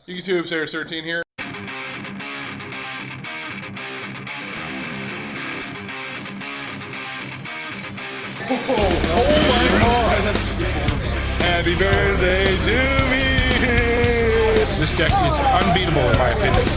YouTube, Sarah13 here. Oh my God! Happy birthday to me! This deck is unbeatable in my opinion.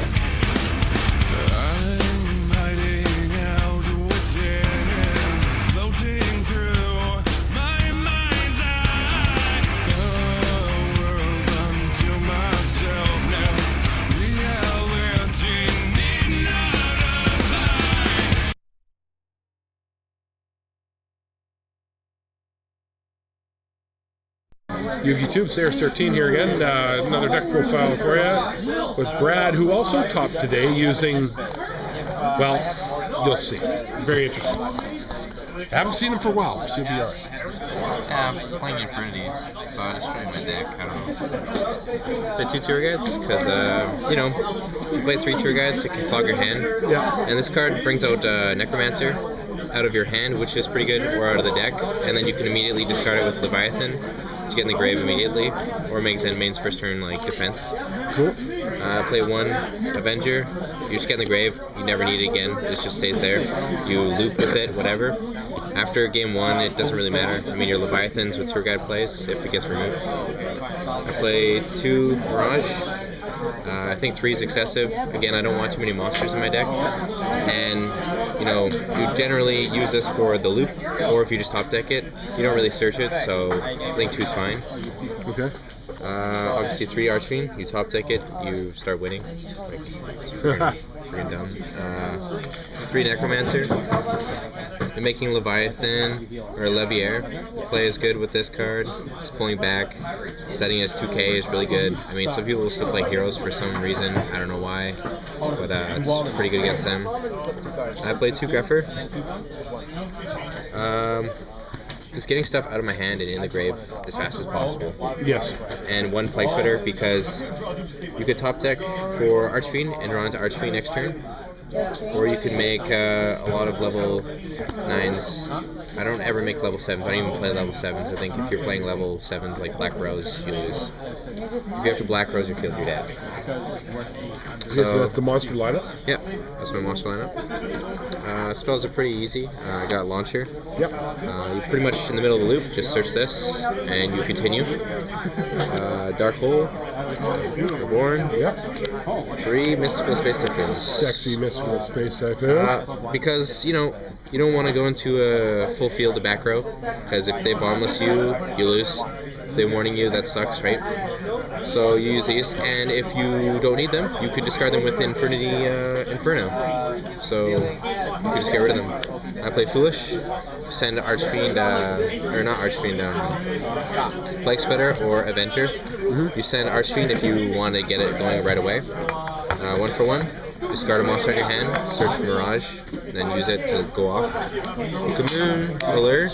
YouTube, Sarah13 here again. Another deck profile for you with Brad, who also topped today using, well, you'll see. Very interesting. I haven't seen him for a while, so you'll be alright. Yeah, I'm playing Infernitys, so I just play my deck. I don't know. Play 2 tour guides, because, you know, if you play 3 tour guides, it can clog your hand. Yeah. And this card brings out Necromancer out of your hand, which is pretty good, or out of the deck, and then you can immediately discard it with Leviathan to get in the grave immediately, or make Zenmane's first turn like defense. Cool. Play 1 Avenger, you just get in the grave, you never need it again, this just stays there. You loop with it, whatever. After game 1, it doesn't really matter. I mean, your Leviathan's what Tour Guide plays if it gets removed. I play 2 Mirage. I think 3 is excessive. Again, I don't want too many monsters in my deck. And, you know, you generally use this for the loop, or if you just top deck it, you don't really search it, so I think 2 is fine. Okay. Obviously 3 Archfiend, you top deck it, you start winning. Like, it's freaking dumb. 3 Necromancer. And making Leviathan or Leviair play is good with this card. Just pulling back, setting as 2k is really good. I mean, some people will still play heroes for some reason. I don't know why, but it's pretty good against them. I play 2 Greffer. Just getting stuff out of my hand and in the grave as fast as possible. Yes. And 1 Plague Splitter because you could top deck for Archfiend and run into Archfiend next turn. Or you could make a lot of level 9s. I don't ever make level 7s. I don't even play level 7s. I think if you're playing level 7s like Black Rose, you lose. If you have to Black Rose your field, you're dead. So that's the monster lineup? Yep, that's my monster lineup. Spells are pretty easy. I got Launcher. Yep. You pretty much in the middle of the loop, just search this, and you continue. Dark Hole. Reborn. Yep. 3 Mystical Space Typhoons. Sexy Mystical Space Typhoons. Because, you know, you don't want to go into a full field of back row, because if they bottomless you, you lose. If they warning you, that sucks, right? So you use these, and if you don't need them, you could discard them with Infernity Inferno. So you could just get rid of them. I play Foolish, send Archfiend, or not Archfiend, Plague Splitter or Avenger. You send Archfiend if you want to get it going right away. 1 for 1. Discard a monster out of your hand, search Mirage, then use it to go off. Moon, Allure.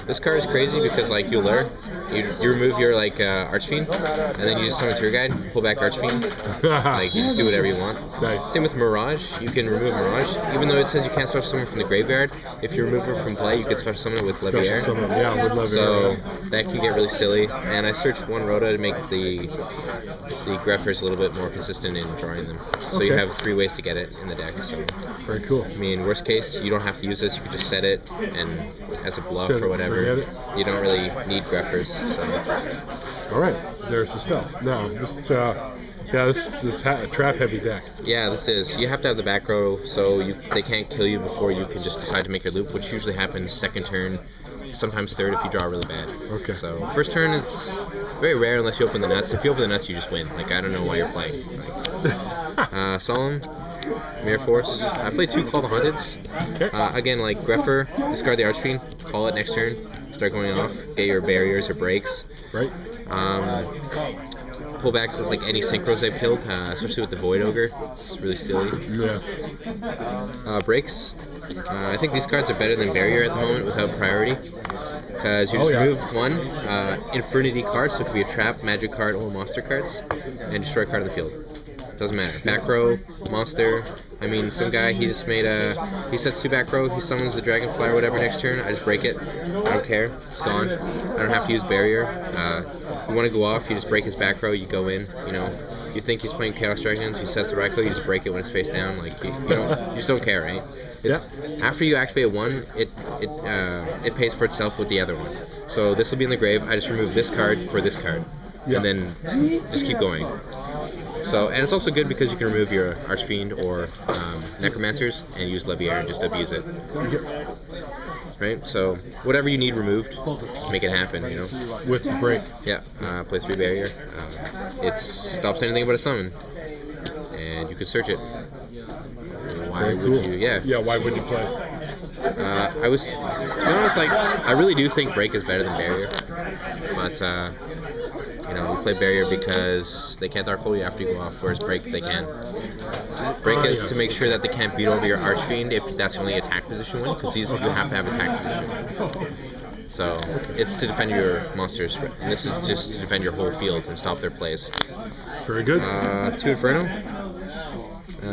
This card is crazy because, like, you Allure, you remove your, like, Archfiend, and then you just summon Tour Guide, pull back Archfiend. Like, you just do whatever you want. Nice. Same with Mirage, you can remove Mirage. Even though it says you can't special summon from the graveyard, if you remove her from play, you can special summon it with Leviair. Yeah, with Leviair. So that can get really silly. And I searched 1 Rhoda to make the Greffers a little bit more consistent in drawing them. So you have 3 ways to get it in the deck. So very cool. I mean, worst case, you don't have to use this. You can just set it and as a bluff Set or whatever. it. You don't really need Greffers. So. All right, there's the spells. Now this this is a trap heavy deck. Yeah, this is. You have to have the back row, so they can't kill you before you can just decide to make your loop, which usually happens 2nd turn, sometimes 3rd if you draw really bad. Okay. So 1st turn, it's very rare unless you open the nuts. If you open the nuts, you just win. Like, I don't know why you're playing. Like, Solemn, Mirror Force. I play 2 Call the Haunteds. Okay. Again, like Greffer, discard the Archfiend, call it next turn, start going off, get your barriers or breaks. Right. Pull back like any synchros I've killed, especially with the Void Ogre. It's really silly. Yeah. Breaks. I think these cards are better than Barrier at the moment without priority. Because you just remove 1 Infernity card, so it could be a trap, magic card, or monster cards, and destroy a card on the field. Doesn't matter. Back row, monster. I mean, some guy, he just made he sets 2 back row, he summons the Dragonfly or whatever next turn, I just break it. I don't care. It's gone. I don't have to use Barrier. You want to go off, you just break his back row, you go in, you know. You think he's playing Chaos Dragons, he sets the Raikou, you just break it when it's face down. Like you just don't care, right? After you activate one, it pays for itself with the other one. So this will be in the grave. I just remove this card for this card, and then just keep going. So, and it's also good because you can remove your Archfiend or Necromancers and use Leviair and just abuse it. Right? So, whatever you need removed, make it happen, you know? With the break. Yeah, play 3 barrier. It stops anything but a summon. And you can search it. Why would you? Yeah, why would you play? To be honest, like, I really do think break is better than barrier. But, you know, we play barrier because they can't Dark Hole you after you go off, whereas break they can. Break is to make sure that they can't beat over your Archfiend if that's the only attack position win, because you have to have attack position. So it's to defend your monsters, and this is just to defend your whole field and stop their plays. Very good. 2 Inferno.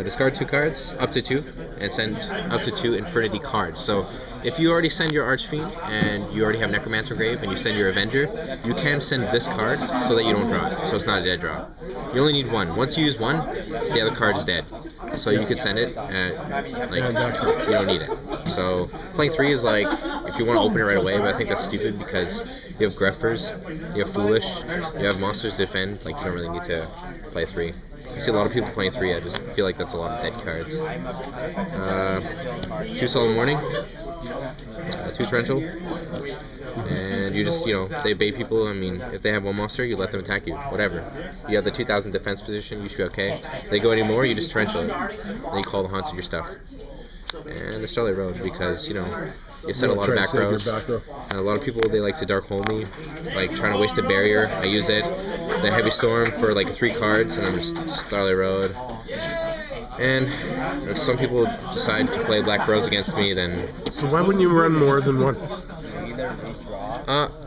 Discard 2 cards, up to 2, and send up to 2 Infernity cards. So if you already send your Archfiend and you already have Necromancer Grave and you send your Avenger, you can send this card so that you don't draw it, so it's not a dead draw. You only need 1. Once you use 1, the other card is dead. So you could send it, like, you don't need it. So playing 3 is like, if you want to open it right away, but I think that's stupid because you have Greffers, you have Foolish, you have monsters to defend, like you don't really need to play 3. I see a lot of people playing 3, I just feel like that's a lot of dead cards. 2 Solemn Warning, 2 Torrential, and you just, you know, they bait people. I mean, if they have 1 monster, you let them attack you, whatever. You have the 2000 defense position, you should be okay. If they go any more, you just Torrential it, then you call the haunts and your stuff. And the Starlight Road, because, you know, you set a lot of back rows, and a lot of people, they like to Dark Hole me, like trying to waste a barrier. I use it. The Heavy Storm for like 3 cards, and I'm just Starlight Road. And if some people decide to play Black Rose against me, then... So why wouldn't you run more than 1?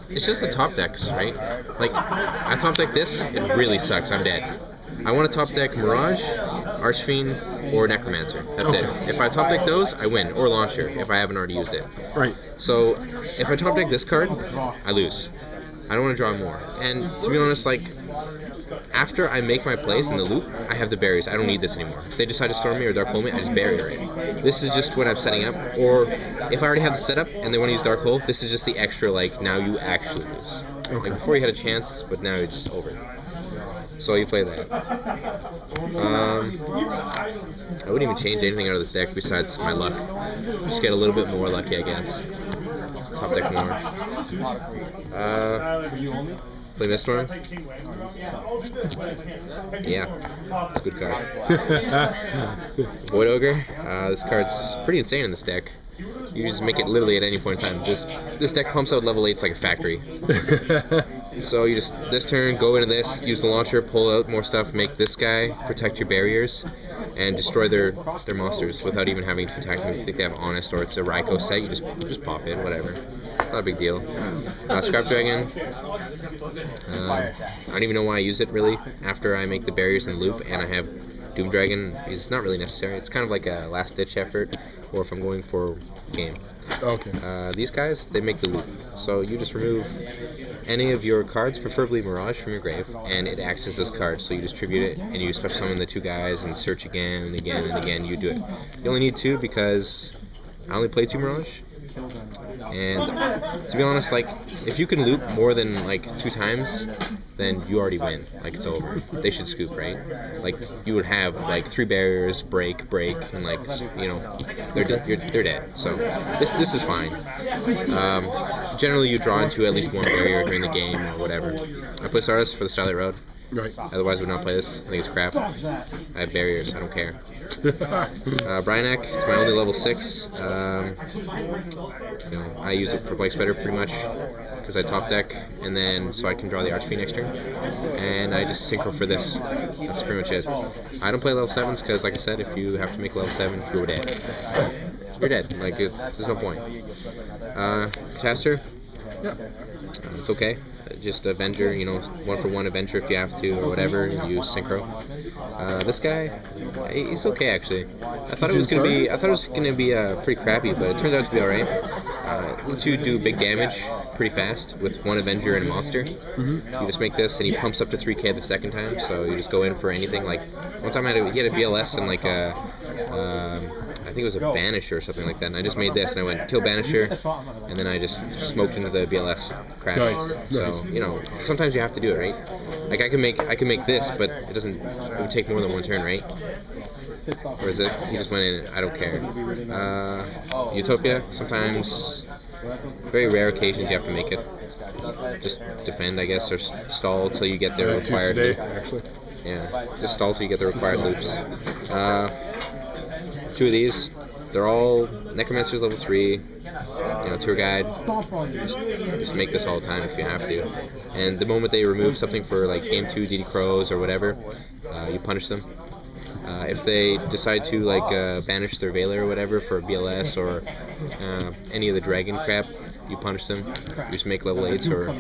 It's just the top decks, right? Like, I top deck this, it really sucks, I'm dead. I want to top deck Mirage, Archfiend, or Necromancer. That's it. If I top deck those, I win. Or Launcher, if I haven't already used it. Right. So, if I top deck this card, I lose. I don't want to draw more. And to be honest, like, after I make my plays in the loop, I have the barriers. I don't need this anymore. If they decide to storm me or Dark Hole me, I just barrier it. This is just when I'm setting up. Or if I already have the setup and they want to use Dark Hole, this is just the extra, like, now you actually lose. Like, before you had a chance, but now it's over. So you play that. I wouldn't even change anything out of this deck besides my luck. Just get a little bit more lucky, I guess. Top deck more. Play Miststorm. Yeah, it's a good card. Void Ogre. This card's pretty insane in this deck. You just make it literally at any point in time. This deck pumps out level 8s like a factory. So you just, this turn, go into this, use the launcher, pull out more stuff, make this guy protect your barriers, and destroy their monsters without even having to attack them. If you think they have Honest or it's a Raikou set, you just pop it, whatever. It's not a big deal. Scrap Dragon. I don't even know why I use it, really, after I make the barriers in the loop, and I have Doom Dragon. It's not really necessary. It's kind of like a last-ditch effort, or if I'm going for game. Okay. These guys, they make the loop. So you just remove any of your cards, preferably Mirage, from your grave, and it acts as this card. So you distribute it, and you special summon the 2 guys, and search again and again and again. You do it. You only need 2 because I only play 2 Mirage. And to be honest, like, if you can loop more than like 2 times, then you already win. Like, it's over. They should scoop, right? Like, you would have like 3 barriers, break, and like, you know, they're dead. So this is fine. Generally, you draw into at least 1 barrier during the game or whatever. I play Stardust for the Starlight Road. Right. Otherwise, I would not play this. I think it's crap. I have barriers. I don't care. Bryanek, it's my only level 6. You know, I use it for Black Spider pretty much because I top deck, and then so I can draw the Archfiend next turn. And I just synchro for this. That's pretty much it. I don't play level 7s because, like I said, if you have to make level 7, you're dead. You're dead. Like, there's no point. Caster. Yeah. It's okay. Just Avenger, you know, 1-for-1 Avenger if you have to, or whatever. You use Synchro. This guy, he's okay actually. I thought it was gonna be pretty crappy, but it turned out to be all right. Lets you do big damage, pretty fast with one Avenger and a monster. You just make this, and he pumps up to 3k the second time. So you just go in for anything. Like one time he had a BLS and like a, I think it was a Banisher or something like that. And I just made this, and I went kill Banisher, and then I just smoked into the BLS crash. Nice. So you know, sometimes you have to do it, right? Like I can make this, but it doesn't. It would take more than one turn, right? Or is it? He just went in. I don't care. Utopia. Sometimes, very rare occasions, you have to make it. Just defend, I guess, or stall till you get the required. Today, actually. Yeah, just stall till you get the required loops. Two of these. They're all Necromancer's level 3. You know, tour guide. Just make this all the time if you have to. And the moment they remove something for like game 2 DD Crows or whatever, you punish them. If they decide to like banish their Veiler or whatever for BLS or any of the dragon crap, you punish them. You just make level 8s or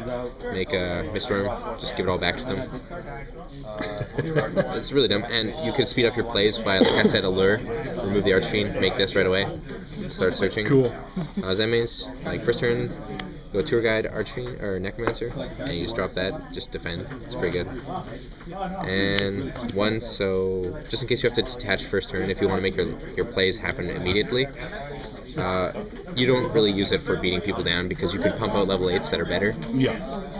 make a Mistworm. Just give it all back to them. It's really dumb. And you can speed up your plays by, like I said, Allure, remove the Archfiend, make this right away, start searching. Cool. That means like first turn, go Tour Guide, Archfiend, or Necromancer, and you just drop that, just defend. It's pretty good. And one, so just in case you have to detach first turn, if you want to make your plays happen immediately, you don't really use it for beating people down because you can pump out level 8s that are better. Yeah.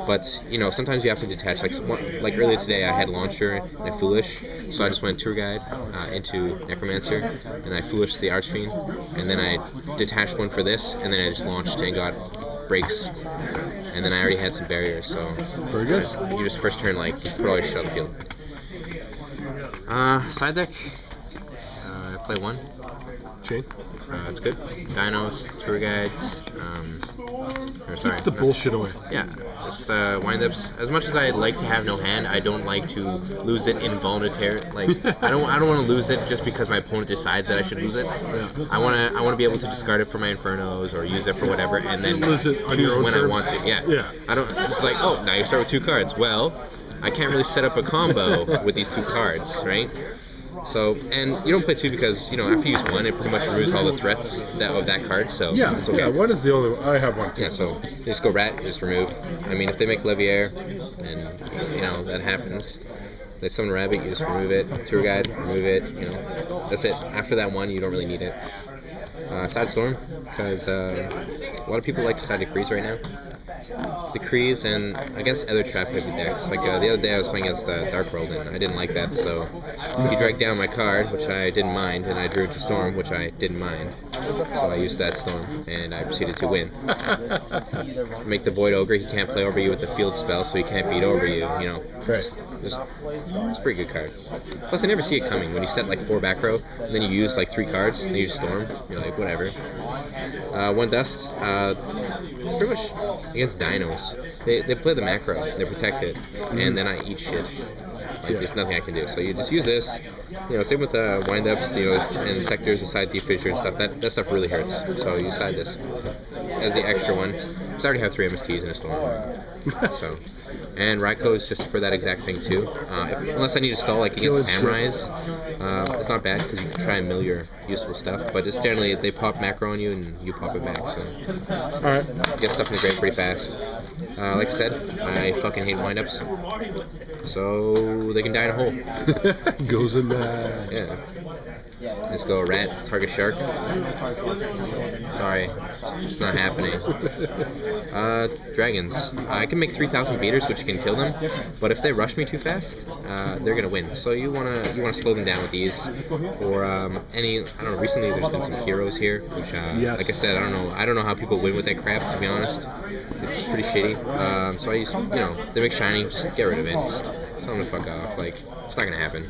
But, you know, sometimes you have to detach. Like earlier today, I had Launcher and a Foolish, so I just went Tour Guide into Necromancer, and I Foolished the Archfiend, and then I detached one for this, and then I just launched and got breaks, and then I already had some barriers, so Very good. you just first turn, like, put all your shit on the field. Side deck, I play one. Chain. It's good. Dinos, tour guides, or sorry. It's the bullshit away. Yeah, it's wind-ups. As much as I'd like to have no hand, I don't like to lose it involuntarily. Like I don't want to lose it just because my opponent decides that I should lose it. Yeah. I want to be able to discard it for my Infernos or use it for whatever, and then Lose it on choose your own when I terms. want to. Yeah. Yeah. I don't. It's like, oh, now you start with 2 cards. Well, I can't really set up a combo with these 2 cards, right? So, and you don't play 2 because, you know, after you use 1, it pretty much removes all the threats of that card, so Yeah. it's okay. Yeah. One is the only one. I have one too. Yeah, so you just go Rat, you just remove. I mean, if they make Leviair, and, you know, that happens. They summon Rabbit, you just remove it. Tour Guide, remove it, you know. That's it. After that one, you don't really need it. Side Storm, because a lot of people like to side Decrees right now. Decrees and against other trap heavy decks. Like the other day I was playing against Dark World and I didn't like that, so he dragged down my card, which I didn't mind, and I drew to Storm, which I didn't mind. So I used that Storm and I proceeded to win. Make the Void Ogre, he can't play over you with the field spell, so he can't beat over you, you know. Right. It's a pretty good card. Plus I never see it coming. When you set like 4 back row, and then you use like 3 cards, and you just Storm, you're like, whatever. One Dust, it's pretty much against Dinos. They play the macro, they're protected, and then I eat shit. Like there's nothing I can do. So you just use this. You know, same with wind-ups, you know, and sectors, the side defissure and stuff. That stuff really hurts. So you side this as the extra one. Because I already have 3 MSTs in a Storm. So, and Raikou is just for that exact thing too. Unless I need to stall like against Samurais, it's not bad because you can try and mill your useful stuff. But just generally they pop macro on you and you pop it back. So, All right. get stuff in the grave pretty fast. Like I said, I fucking hate windups, so they can die in a hole. Goes in Yeah. Let's go Rat, target Shark. Sorry, it's not happening. Dragons. I can make 3,000 beaters, which can kill them, but if they rush me too fast, they're gonna win. So you wanna slow them down with these, or any. I don't know. Recently, there's been some heroes here, which, Yes. like I said, I don't know how people win with that crap. To be honest, it's pretty shitty. So I use, you know, they make shiny. Just get rid of it. Just tell them to fuck off. Like, it's not gonna happen.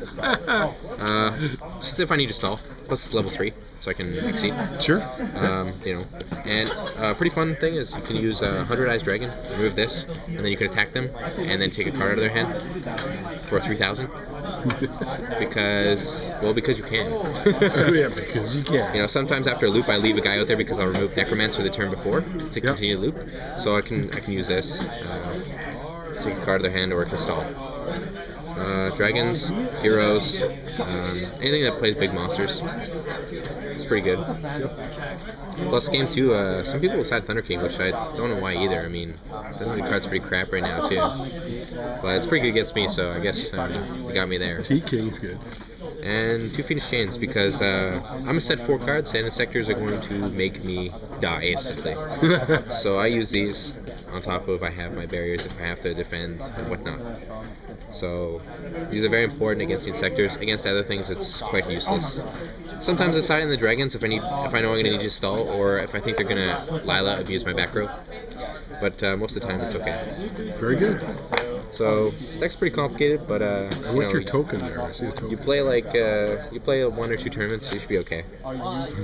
Just if I need to stall. Plus it's level 3, so I can exceed. Sure. You know, and a pretty fun thing is you can use 100 Eyes Dragon, remove this, and then you can attack them, and then take a card out of their hand for 3,000. Because you can. Yeah, because you can. You know, sometimes after a loop I leave a guy out there because I'll remove Necromancer the turn before to continue the loop. So I can use this, take a card out of their hand, or it can stall. Dragons, heroes, anything that plays big monsters. It's pretty good. Plus, game 2, some people decide Thunder King, which I don't know why either. I mean, the card's pretty crap right now, too. But it's pretty good against me, so I guess it got me there. T-King's good. And 2 Phoenix Chains, because I'm going to set 4 cards, and Insectors are going to make me die instantly. So I use these on top of I have my barriers if I have to defend and whatnot. So these are very important against the Insectors. Against other things, it's quite useless. Sometimes I side in the Dragons if I know I'm going to need to stall, or if I think they're going to Lila abuse my back row. But most of the time, it's okay. Very good. So this deck's pretty complicated, but What's your token there? I see a token. you play you play 1 or 2 tournaments, you should be okay.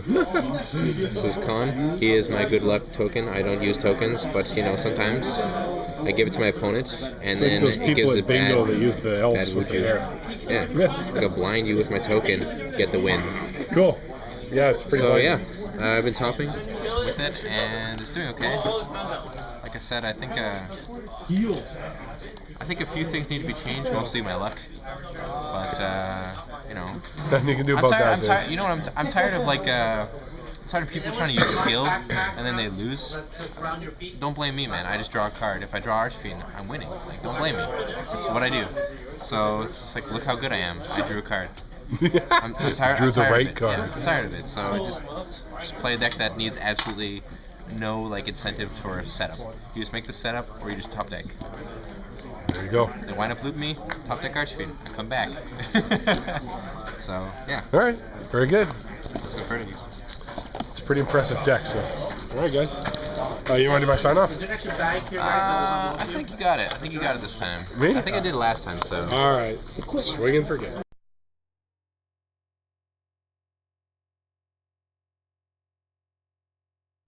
This is Khan. He is my good luck token. I don't use tokens, but sometimes I give it to my opponent, and then those it gives people it at bingo bad. that use the elves bad with the would you. hair. Yeah, like I'll blind you with my token, get the win. Cool. Yeah, it's pretty. So light. yeah, I've been topping with it, and it's doing okay. Like I said, I think a few things need to be changed, mostly my luck. But Nothing you can do I'm about tired. that. I'm tired. You know what? I'm tired of I'm tired of people trying to use skill and then they lose. Don't blame me, man. I just draw a card. If I draw Archfiend, I'm winning. Like, don't blame me. That's what I do. So it's just like, look how good I am. I drew a card. I'm tired. Drew I'm the tired right of it. card. Yeah, I'm tired of it. So I just play a deck that needs absolutely no incentive for a setup. You just make the setup, or you just top deck. There you go. They wind up loop me, top deck Archfiend. I come back. So yeah. All right. Very good. That's Infernitys. It's a pretty impressive deck. So, all right, guys. You want to do my sign off? I think you got it. I think you got it this time. Me? I think I did last time. So. All right. Swing and forget.